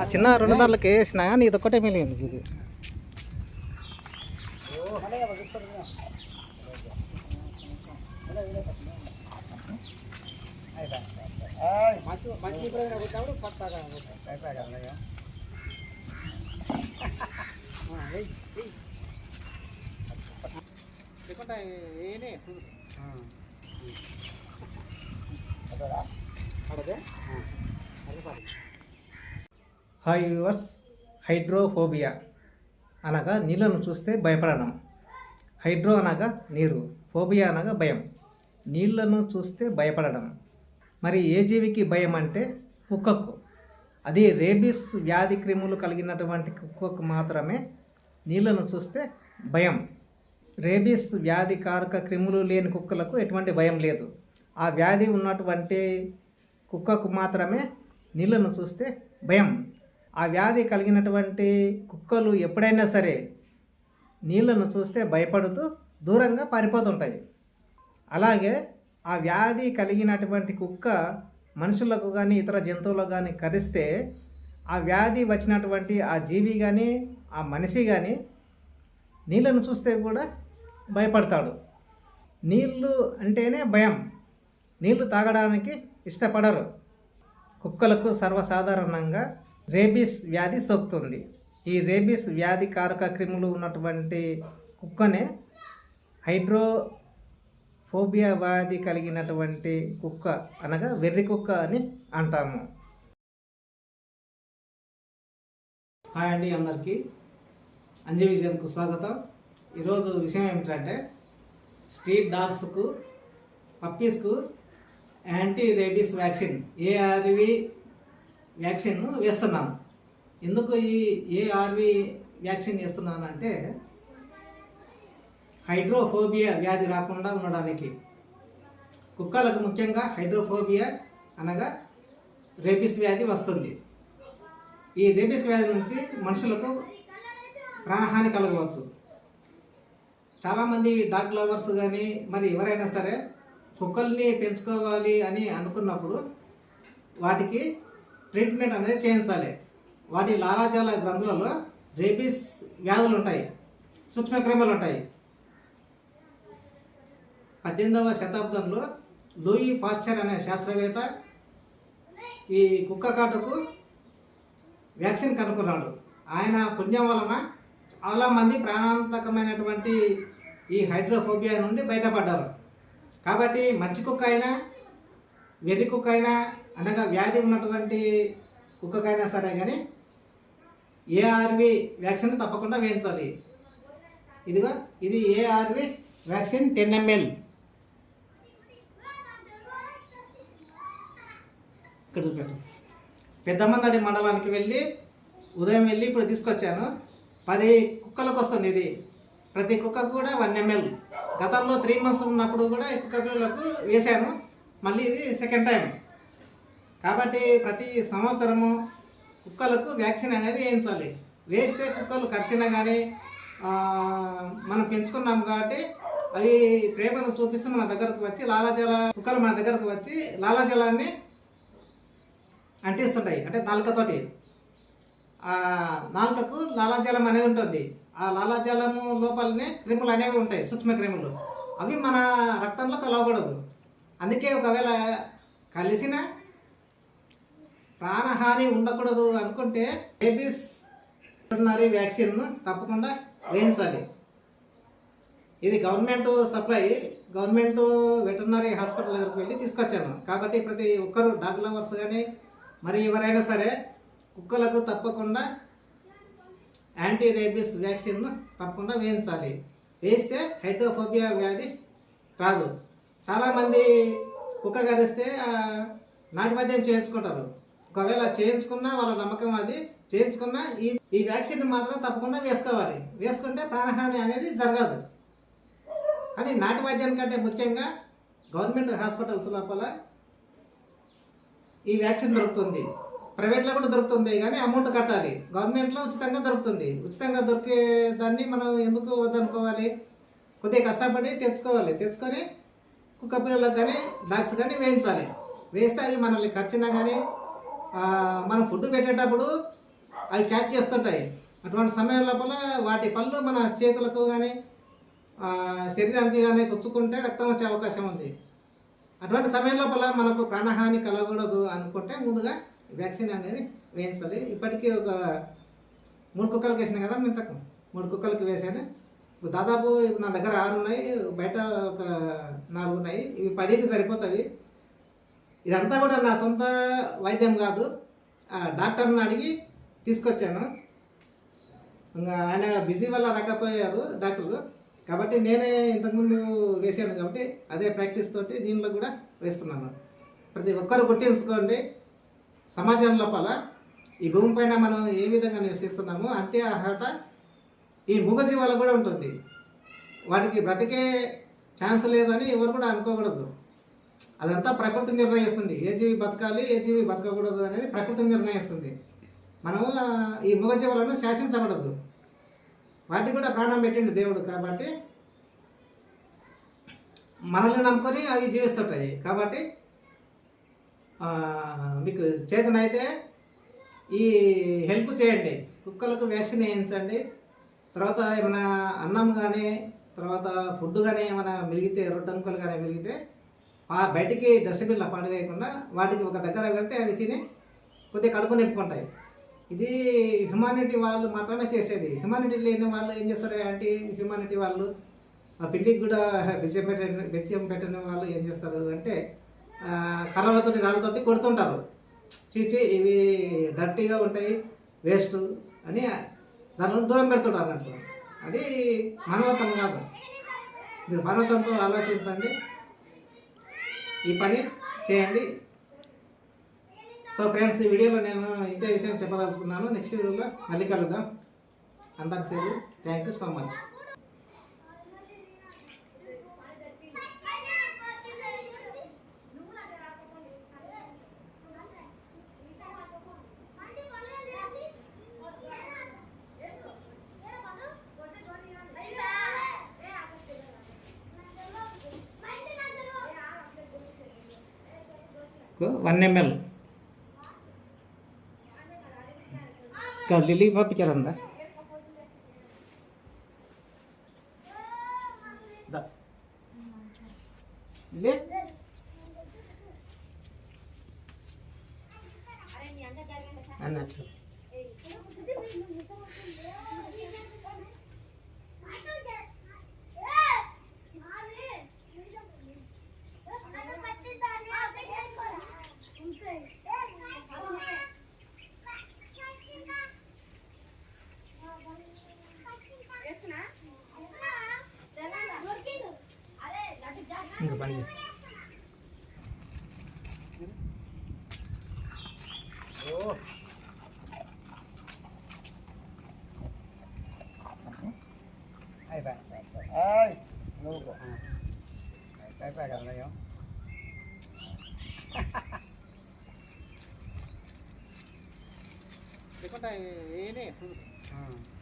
ఆ చిన్న 2 దాంట్లోకి వేసినా కానీ ఇది ఒక్కటే మిగిలింది. ఇది హాయ్ వ్యూవర్స్, హైడ్రోఫోబియా అనగా నీళ్ళను చూస్తే భయపడడం. హైడ్రో అనగా నీరు, ఫోబియా అనగా భయం. నీళ్లను చూస్తే భయపడడం. మరి ఏ జీవికి భయం అంటే కుక్కకు. అది రేబీస్ వ్యాధి క్రిములు కలిగినటువంటి కుక్కకు మాత్రమే నీళ్లను చూస్తే భయం. రేబీస్ వ్యాధి కారక క్రిములు లేని కుక్కలకు ఎటువంటి భయం లేదు. ఆ వ్యాధి ఉన్నటువంటి కుక్కకు మాత్రమే నీళ్లను చూస్తే భయం. ఆ వ్యాధి కలిగినటువంటి కుక్కలు ఎప్పుడైనా సరే నీళ్లను చూస్తే భయపడుతూ దూరంగా పారిపోతుంటాయి. అలాగే ఆ వ్యాధి కలిగినటువంటి కుక్క మనుషులకు కానీ ఇతర జంతువులకు కానీ కరిస్తే ఆ వ్యాధి వచ్చినటువంటి ఆ జీవి కానీ ఆ మనిషి కానీ నీళ్లను చూస్తే కూడా భయపడతాడు. నీళ్ళు అంటేనే భయం. నీళ్లు తాగడానికి ఇష్టపడరు. కుక్కలకు సర్వసాధారణంగా రేబీస్ వ్యాధి సోకుతుంది. ఈ రేబీస్ వ్యాధి కారక క్రిములు ఉన్నటువంటి కుక్కనే హైడ్రోఫోబియా వ్యాధి కలిగినటువంటి కుక్క అనగా వెర్రి కుక్క అని అంటాము. హాయ్ అండి, అందరికీ అంజీ విజన్కు స్వాగతం. ఈరోజు విషయం ఏమిటంటే స్ట్రీట్ డాగ్స్కు, పప్పీస్కు anti rabies vaccine ARV vaccine వేస్తున్నాను. ఎందుకు ఈ ఏఆర్వి వ్యాక్సిన్ వేస్తున్నానంటే హైడ్రోఫోబియా వ్యాధి రాకుండా ఉండడానికి. కుక్కలకు ముఖ్యంగా హైడ్రోఫోబియా అనగా రేబీస్ వ్యాధి వస్తుంది. ఈ రేబీస్ వ్యాధి నుంచి మనుషులకు ప్రాణహాని కలగవచ్చు. చాలామంది డాగ్ లవర్స్ కానీ మరి ఎవరైనా సరే కుక్కల్ని పెంచుకోవాలి అని అనుకున్నప్పుడు వాటికి ట్రీట్మెంట్ అనేది చేయించాలి. వాటి లాలాజాల గ్రంథులలో రేబీస్ వ్యాధులు ఉంటాయి, సూక్ష్మక్రిములు ఉంటాయి. 18వ శతాబ్దంలో లూయి పాస్చర్ అనే శాస్త్రవేత్త ఈ కుక్క కాటుకు వ్యాక్సిన్ కనుక్కున్నాడు. ఆయన పుణ్యం వలన చాలామంది ప్రాణాంతకమైనటువంటి ఈ హైడ్రోఫోబియా నుండి బయటపడ్డారు. కాబట్టి మంచి కుక్క అయినా వెర్రి కుక్క అయినా అనగా వ్యాధి ఉన్నటువంటి కుక్కకైనా సరే కానీ ఏఆర్వి వ్యాక్సిన్ తప్పకుండా వేయించాలి. ఇది ఏఆర్వి వ్యాక్సిన్ 10 ml. ఇక్కడ చూపెట్టు. పెద్దమందడి మండలానికి ఉదయం వెళ్ళి ఇప్పుడు తీసుకొచ్చాను. 10 కుక్కలకు వస్తుంది. ఇది ప్రతి కుక్కకు కూడా 1 ml. గతంలో 3 months ఉన్నప్పుడు కూడా ఈ కుక్కలకు వేశాను. మళ్ళీ ఇది సెకండ్ టైం. కాబట్టి ప్రతి సంవత్సరము కుక్కలకు వ్యాక్సిన్ అనేది వేయించాలి. వేస్తే కుక్కలు ఖర్చున కానీ మనం పెంచుకున్నాం కాబట్టి అవి ప్రేమను చూపిస్తూ మన దగ్గరకు వచ్చి కుక్కలు మన దగ్గరకు వచ్చి లాలాజలాన్ని అంటిస్తుంటాయి. అంటే నాలుకతోటి నాలుకకు లాలాజలం అనేది ఉంటుంది. ఆ లాలాజలము లోపలనే క్రిములు అనేవి ఉంటాయి, సూక్ష్మ క్రిములు. అవి మన రక్తంలో కలవకూడదు. అందుకే ఒకవేళ కలిసిన ప్రాణహాని ఉండకూడదు అనుకుంటే రేబీస్ వెటర్నరీ వ్యాక్సిన్ తప్పకుండా వేయించాలి. ఇది government supply. Government veterinary hospital దగ్గరికి వెళ్ళి తీసుకొచ్చాను. కాబట్టి ప్రతి ఒక్కరు డాగ్ లవర్స్ కానీ మరి ఎవరైనా సరే కుక్కలకు తప్పకుండా యాంటీ రేబీస్ వ్యాక్సిన్ తప్పకుండా వేయించాలి. వేయిస్తే హైడ్రోఫోబియా వ్యాధి రాదు. చాలామంది కుక్క కరిస్తే నాటు వైద్యం చేయించుకుంటారు. ఒకవేళ చేయించుకున్నా వాళ్ళ నమ్మకం అది చేయించుకున్నా ఈ వ్యాక్సిన్ మాత్రం తప్పకుండా వేసుకోవాలి. వేసుకుంటే ప్రాణహాని అనేది జరగదు. కానీ నాటు వైద్యం కంటే ముఖ్యంగా గవర్నమెంట్ హాస్పిటల్స్ లోపల ఈ వ్యాక్సిన్ దొరుకుతుంది. ప్రైవేట్లో కూడా దొరుకుతుంది, కానీ అమౌంట్ కట్టాలి. గవర్నమెంట్లో ఉచితంగా దొరుకుతుంది. ఉచితంగా దొరికే దాన్ని మనం ఎందుకు వద్దనుకోవాలి? కొద్దిగా కష్టపడి తెచ్చుకోవాలి. తెచ్చుకొని కుక్క పిల్లలకు కానీ డాగ్స్ కానీ వేయించాలి. వేస్తే అవి మనల్ని ఖర్చునా కానీ మనం ఫుడ్ పెట్టేటప్పుడు అవి క్యాచ్ చేస్తుంటాయి. అటువంటి సమయం లోపల వాటి పళ్ళు మన చేతులకు కానీ శరీరానికి కానీ గుచ్చుకుంటే రక్తం వచ్చే అవకాశం ఉంది. అటువంటి సమయం లోపల మనకు ప్రాణహాని కలగకూడదు అనుకుంటే ముందుగా వ్యాక్సిన్ అనేది వేయించాలి. ఇప్పటికీ ఒక 3 కుక్కలకి వేసినాయి కదా, ఇంతకు 3 కుక్కలకి వేసాను. దాదాపు నా దగ్గర 6 ఉన్నాయి, బయట ఒక 4 ఉన్నాయి. ఇవి 10కి సరిపోతాయి. ఇదంతా కూడా నా సొంత వైద్యం కాదు, డాక్టర్ని అడిగి తీసుకొచ్చాను. ఇంకా ఆయన బిజీ వల్ల రాకపోయారు డాక్టరు, కాబట్టి నేనే ఇంతకుముందు వేసాను కాబట్టి అదే ప్రాక్టీస్ తోటి దీనిలో కూడా వేస్తున్నాను. ప్రతి ఒక్కరు గుర్తించుకోండి, సమాజం లోపల ఈ భూమి పైన మనం ఏ విధంగా నివసిస్తున్నామో అంతే అర్హత ఈ మూగజీవాలకు కూడా ఉంటుంది. వాటికి బ్రతికే ఛాన్స్ లేదని ఎవరు కూడా అనుకోకూడదు. అదంతా ప్రకృతి నిర్ణయిస్తుంది. ఏ జీవి బతకాలి, ఏ జీవి బతకకూడదు అనేది ప్రకృతి నిర్ణయిస్తుంది. మనము ఈ మూగజీవులను శాసించకూడదు. వాటికి కూడా ప్రాణం పెట్టిండు దేవుడు, కాబట్టి మనల్ని నమ్ముకొని అవి జీవిస్తుంటాయి. కాబట్టి మీకు చేతనైతే ఈ హెల్ప్ చేయండి, కుక్కలకు వ్యాక్సిన్ వేయించండి. తర్వాత ఏమైనా అన్నం కానీ తర్వాత ఫుడ్ కానీ ఏమైనా మిగిలితే, రొట్టెముక్కలు కానీ మిగిలితే బయటికి డస్ట్బిన్లో పడవేయకుండా వాటికి ఒక దగ్గర పెడితే అవి తిని కొద్దిగా కడుపు నింపుకుంటాయి. ఇది హ్యుమానిటీ వాళ్ళు మాత్రమే చేసేది. హ్యుమానిటీ లేని వాళ్ళు ఏం చేస్తారు, యాంటీ హ్యుమానిటీ వాళ్ళు పిల్లికి కూడా బెచ్చం పెట్టిన వాళ్ళు ఏం చేస్తారు అంటే కర్రలతో రాళ్ళతోటి కొడుతుంటారు. చీచి ఇవి డర్టీగా ఉంటాయి, వేస్ట్ అని దానిలో దూరం పెడుతుంటారు అన్నట్టు. అది మానవత్వం కాదు. మీరు మానవత్వంతో ఆలోచించండి, ఈ పని చేయండి. సో ఫ్రెండ్స్, ఈ వీడియోలో నేను ఇంతే విషయం చెప్పదలుచుకున్నాను. నెక్స్ట్ వీడియోలో మళ్ళీ కలుద్దాం. అంతకుసేపు థ్యాంక్ యూ సో మచ్. को 1 ml का लिली पापी क्या धंधा ले అన్నట్లు ఇంకా పని ఓ ay lugo ay pegan na yun देखो टाइम ये नहीं